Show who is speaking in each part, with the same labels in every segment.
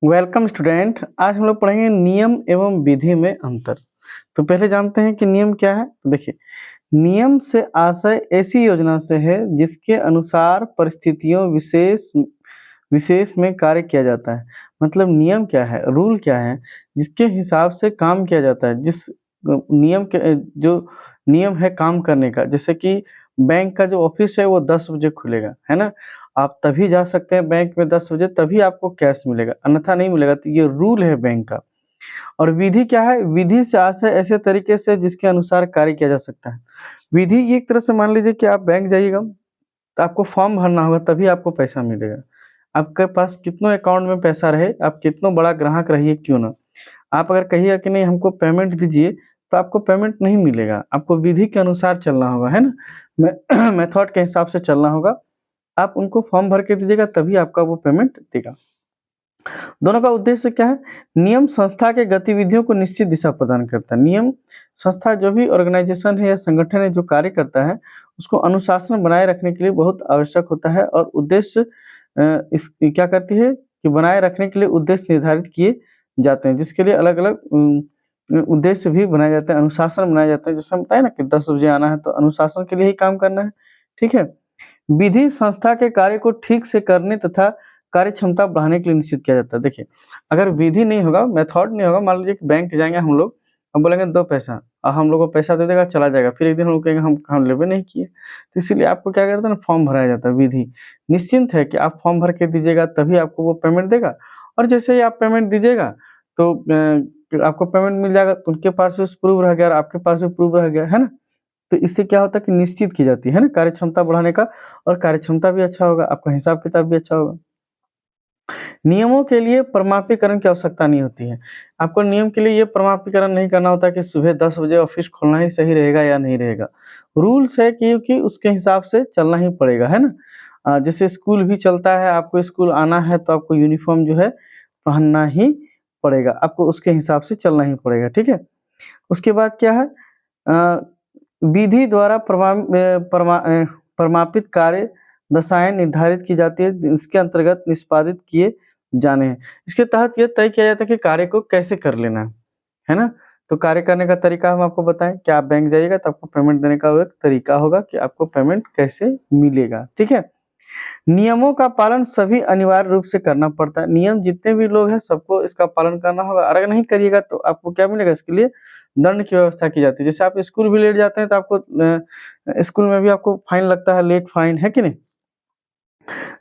Speaker 1: Welcome student. आज हम लोग पढ़ेंगे नियम एवं विधि में अंतर। तो पहले जानते हैं कि नियम क्या है। तो देखिए, नियम से आशय ऐसी योजना से है जिसके अनुसार परिस्थितियों विशेष विशेष में कार्य किया जाता है। मतलब नियम क्या है, रूल क्या है, जिसके हिसाब से काम किया जाता है। जिस नियम के जो नियम है काम करने का, जैसे कि बैंक का जो ऑफिस है वो 10 बजे खुलेगा, है ना? आप तभी जा सकते हैं बैंक में 10 बजे, तभी आपको कैश मिलेगा, अन्यथा नहीं मिलेगा। तो ये रूल है बैंक का। और विधि क्या है? विधि से आशय ऐसे तरीके से जिसके अनुसार कार्य किया जा सकता है। विधि ये एक तरह से मान लीजिए कि आप बैंक जाइएगा, तो आपको फॉर्म भरना होगा तभी आपको पैसा मिलेगा। आपके पास कितनों अकाउंट में पैसा रहे, आप कितना बड़ा ग्राहक रहिए क्यों ना, आप अगर कहिएगा कि नहीं हमको पेमेंट दीजिए, तो आपको पेमेंट नहीं मिलेगा। आपको विधि के अनुसार चलना होगा, है ना? मेथड के हिसाब से चलना होगा। आप उनको फॉर्म भर के दीजिएगा तभी आपका वो पेमेंट देगा। दोनों का उद्देश्य क्या है? नियम संस्था के गतिविधियों को निश्चित दिशा प्रदान करता है। नियम संस्था जो भी ऑर्गेनाइजेशन है या संगठन है जो कार्य करता है, उसको अनुशासन बनाए रखने के लिए बहुत आवश्यक होता है। और उद्देश्य इस क्या करती है कि बनाए रखने के लिए उद्देश्य निर्धारित किए जाते हैं, जिसके लिए अलग-अलग उद्देश्य भी बनाए जाते हैं, अनुशासन बनाया जाता है। जैसे हम बताए ना कि 10 बजे आना है, तो अनुशासन के लिए ही काम करना है, ठीक है? विधि संस्था के कार्य को ठीक से करने तथा कार्य क्षमता बढ़ाने के लिए निश्चित किया जाता है। देखिए, अगर विधि नहीं होगा, मेथड नहीं होगा, मान लीजिए कि बैंक जाएँगे हम लोग, हम बोलेंगे दो पैसा, और हम लोग को पैसा दे देगा, चला जाएगा। फिर एक दिन हम लोग कहेंगे हम लेबे नहीं किए। तो इसीलिए आपको क्या करते हैं ना, फॉर्म भराया जाता है। विधि निश्चिंत है कि आप फॉर्म भर के दीजिएगा तभी आपको वो पेमेंट देगा। और जैसे ही आप पेमेंट दीजिएगा, तो आपको पेमेंट मिल जाएगा, तो उनके पास भी प्रूफ रह गया और आपके पास भी प्रूफ रह गया, है ना? तो इससे क्या होता है कि निश्चित की जाती है ना कार्य क्षमता बढ़ाने का, और कार्य क्षमता भी अच्छा होगा, आपका हिसाब किताब भी अच्छा होगा। नियमों के लिए प्रमाणीकरण की आवश्यकता नहीं होती है। आपको नियम के लिए ये प्रमाणीकरण नहीं करना होता कि सुबह 10 बजे ऑफिस खोलना ही सही रहेगा या नहीं रहेगा। रूल्स है क्योंकि उसके हिसाब से चलना ही पड़ेगा, है ना? जैसे स्कूल भी चलता है, आपको स्कूल आना है तो आपको यूनिफ़ॉर्म जो है पहनना ही पड़ेगा, आपको उसके हिसाब से चलना ही पड़ेगा, ठीक है? उसके बाद क्या है? अ, विधि द्वारा प्रमापित कार्य दशाएँ निर्धारित की जाती है, इसके अंतर्गत निष्पादित किए जाने हैं। इसके तहत ये तय किया जाता है कि कार्य को कैसे कर लेना है ना? तो कार्य करने का तरीका हम आपको बताएँ कि आप बैंक जाइएगा तो आपको पेमेंट देने का वो एक तरीका होगा कि आपको पेमेंट कैसे मिलेगा, ठीक है? नियमों का पालन सभी अनिवार्य रूप से करना पड़ता है। नियम जितने भी लोग हैं सबको इसका पालन करना होगा। अगर नहीं करिएगा तो आपको क्या मिलेगा, इसके लिए दंड की व्यवस्था की जाती है। जैसे आप स्कूल भी लेट जाते हैं तो आपको स्कूल में भी आपको फाइन लगता है, लेट फाइन, है कि नहीं?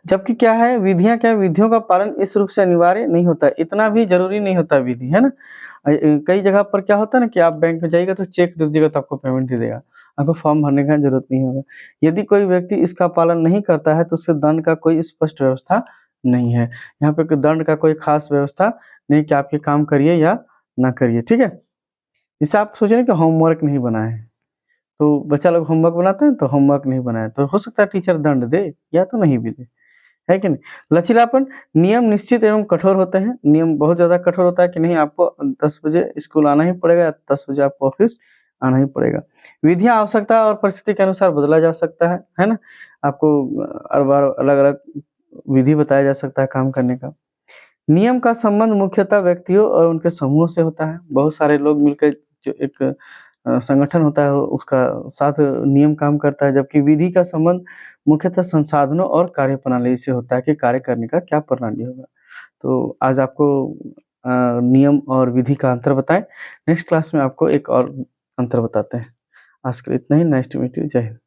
Speaker 1: जबकि क्या है, विधियाँ क्या है, विधियों का पालन इस रूप से अनिवार्य नहीं होता है, इतना भी ज़रूरी नहीं होता विधि, है ना? कई जगह पर क्या होता है ना कि आप बैंक में जाइएगा तो चेक दे दीजिएगा तो आपको पेमेंट दे देगा। आपको फॉर्म भरने का ज़रूरत नहीं होगा। यदि कोई व्यक्ति इसका पालन नहीं करता है तो उससे दंड का कोई स्पष्ट व्यवस्था नहीं है। यहाँ पे कोई दंड का कोई ख़ास व्यवस्था नहीं कि आप ये काम करिए या ना करिए, ठीक है? जैसे आप सोच रहे हैं कि होमवर्क नहीं बनाए हैं, तो बच्चा लोग होमवर्क बनाते हैं तो होमवर्क नहीं बनाया, तो हो सकता है टीचर दंड दे या तो नहीं भी दे। है कि नहीं? लचीलापन, नियम निश्चित एवं कठोर होते हैं। नियम बहुत ज़्यादा कठोर होता है कि नहीं आपको 10 बजे स्कूल आना ही पड़ेगा या 10 बजे आपको ऑफ़िस आना ही पड़ेगा। विधियाँ आवश्यकता और परिस्थिति के अनुसार बदला जा सकता है ना? आपको हर बार अलग-अलग विधि बताया जा सकता है काम करने का। नियम का संबंध मुख्यतः व्यक्तियों और उनके समूहों से होता है। बहुत सारे लोग मिलकर जो एक संगठन होता है उसका साथ नियम काम करता है, जबकि विधि का संबंध मुख्यतः संसाधनों और कार्यप्रणाली से होता है कि कार्य करने का क्या प्रणाली होगा। तो आज आपको नियम और विधि का अंतर बताएँ। नेक्स्ट क्लास में आपको एक और अंतर बताते हैं। आज के लिए इतना ही। Nice to meet you. Jai Hind.